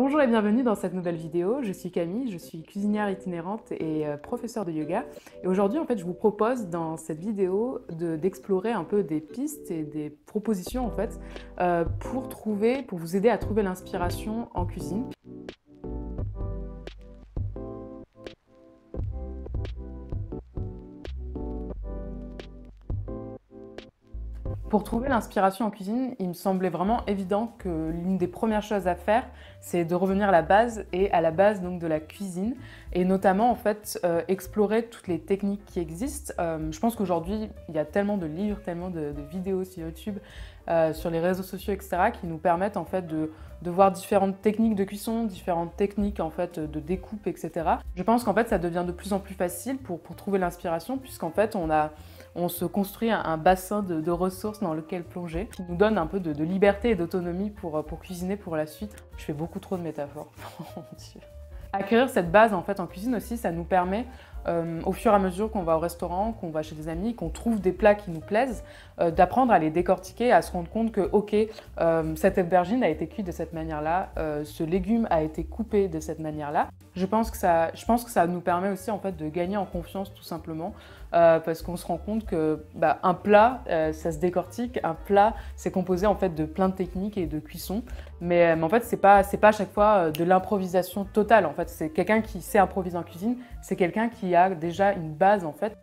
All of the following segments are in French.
Bonjour et bienvenue dans cette nouvelle vidéo. Je suis Camille, je suis cuisinière itinérante et professeure de yoga. Et aujourd'hui, en fait, je vous propose dans cette vidéo d'explorer un peu des pistes et des propositions en fait pour vous aider à trouver l'inspiration en cuisine. Pour trouver l'inspiration en cuisine, il me semblait vraiment évident que l'une des premières choses à faire, c'est de revenir à la base et à la base donc de la cuisine et notamment en fait explorer toutes les techniques qui existent. Je pense qu'aujourd'hui il y a tellement de livres, tellement de vidéos sur YouTube, sur les réseaux sociaux, etc. qui nous permettent en fait de voir différentes techniques de cuisson, différentes techniques en fait de découpe, etc. Je pense qu'en fait ça devient de plus en plus facile pour trouver l'inspiration puisqu'en fait on se construit un bassin de ressources dans lequel plonger, qui nous donne un peu de liberté et d'autonomie pour cuisiner pour la suite. Je fais beaucoup trop de métaphores, mon Dieu. Acquérir cette base en fait en cuisine aussi, ça nous permet, au fur et à mesure qu'on va au restaurant, qu'on va chez des amis, qu'on trouve des plats qui nous plaisent, d'apprendre à les décortiquer, à se rendre compte que ok, cette aubergine a été cuite de cette manière-là, ce légume a été coupé de cette manière-là. Je pense que ça nous permet aussi en fait de gagner en confiance tout simplement, parce qu'on se rend compte que un plat, ça se décortique, un plat, c'est composé en fait de plein de techniques et de cuisson, mais en fait c'est pas à chaque fois de l'improvisation totale. En fait, c'est quelqu'un qui sait improviser en cuisine, c'est quelqu'un qui a déjà une base en fait.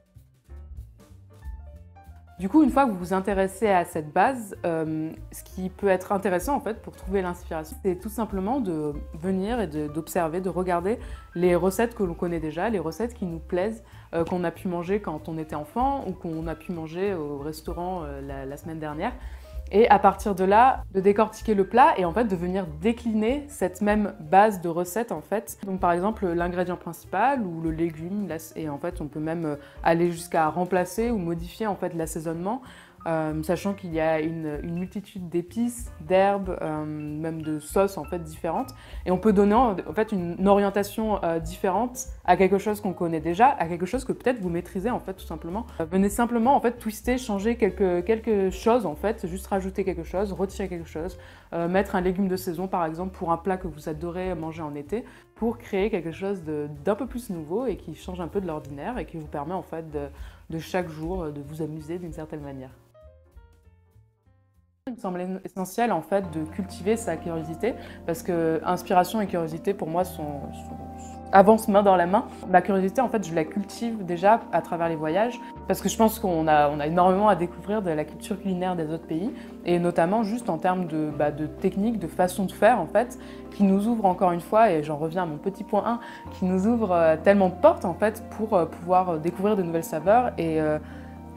Du coup, une fois que vous vous intéressez à cette base, ce qui peut être intéressant en fait pour trouver l'inspiration, c'est tout simplement de venir et d'observer, de regarder les recettes que l'on connaît déjà, les recettes qui nous plaisent, qu'on a pu manger quand on était enfant ou qu'on a pu manger au restaurant la semaine dernière. Et à partir de là, de décortiquer le plat et en fait de venir décliner cette même base de recette en fait. Donc par exemple l'ingrédient principal ou le légume, et en fait on peut même aller jusqu'à remplacer ou modifier en fait l'assaisonnement. Sachant qu'il y a une multitude d'épices, d'herbes, même de sauces en fait différentes, et on peut donner en fait une orientation différente à quelque chose qu'on connaît déjà, à quelque chose que peut-être vous maîtrisez en fait tout simplement. Venez simplement en fait twister, changer quelque chose en fait, juste rajouter quelque chose, retirer quelque chose, mettre un légume de saison par exemple pour un plat que vous adorez manger en été, pour créer quelque chose d'un peu plus nouveau et qui change un peu de l'ordinaire et qui vous permet en fait de chaque jour de vous amuser d'une certaine manière. Il me semble essentiel en fait de cultiver sa curiosité parce que inspiration et curiosité pour moi avancent main dans la main. Ma curiosité en fait je la cultive déjà à travers les voyages parce que je pense qu'on a énormément à découvrir de la culture culinaire des autres pays et notamment juste en termes de techniques, de façon de faire en fait qui nous ouvre encore une fois, et j'en reviens à mon petit point 1, qui nous ouvre tellement de portes en fait pour pouvoir découvrir de nouvelles saveurs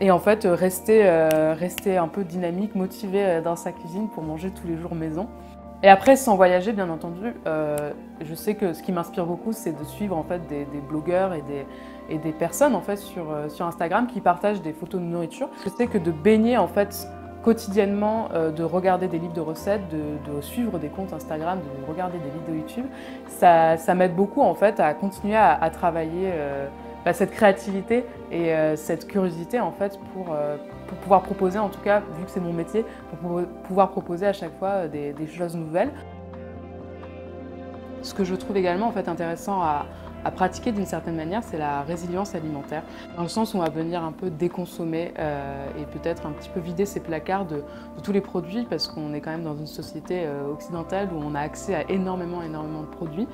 et en fait, rester un peu dynamique, motivé dans sa cuisine pour manger tous les jours maison. Et après, sans voyager, bien entendu, je sais que ce qui m'inspire beaucoup, c'est de suivre en fait des blogueurs et des personnes en fait sur Instagram qui partagent des photos de nourriture. Je sais que de baigner en fait quotidiennement, de regarder des livres de recettes, de suivre des comptes Instagram, de regarder des vidéos YouTube, ça m'aide beaucoup en fait à continuer à travailler cette créativité et cette curiosité en fait pour pouvoir proposer, en tout cas vu que c'est mon métier, pour pouvoir proposer à chaque fois des choses nouvelles. Ce que je trouve également en fait intéressant à pratiquer d'une certaine manière, c'est la résilience alimentaire, dans le sens où on va venir un peu déconsommer et peut-être un petit peu vider ses placards de tous les produits, parce qu'on est quand même dans une société occidentale où on a accès à énormément de produits,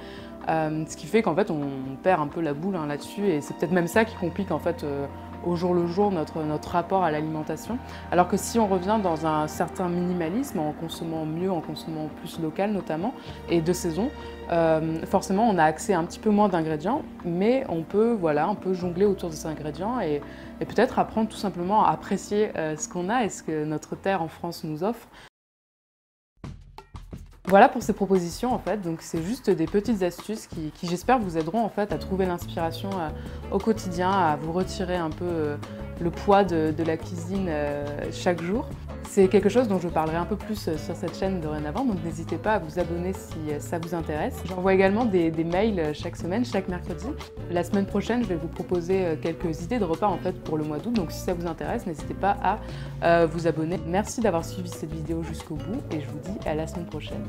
ce qui fait qu'en fait on perd un peu la boule là-dessus, et c'est peut-être même ça qui complique en fait au jour le jour notre rapport à l'alimentation. Alors que si on revient dans un certain minimalisme, en consommant mieux, en consommant plus local notamment, et de saison, forcément on a accès à un petit peu moins d'ingrédients, mais on peut jongler autour de ces ingrédients et peut-être apprendre tout simplement à apprécier ce qu'on a et ce que notre terre en France nous offre. Voilà pour ces propositions en fait, donc c'est juste des petites astuces qui j'espère vous aideront en fait à trouver l'inspiration au quotidien, à vous retirer un peu le poids de la cuisine chaque jour. C'est quelque chose dont je parlerai un peu plus sur cette chaîne dorénavant, donc n'hésitez pas à vous abonner si ça vous intéresse. J'envoie également des mails chaque semaine, chaque mercredi. La semaine prochaine, je vais vous proposer quelques idées de repas en fait pour le mois d'août, donc si ça vous intéresse, n'hésitez pas à vous abonner. Merci d'avoir suivi cette vidéo jusqu'au bout et je vous dis à la semaine prochaine.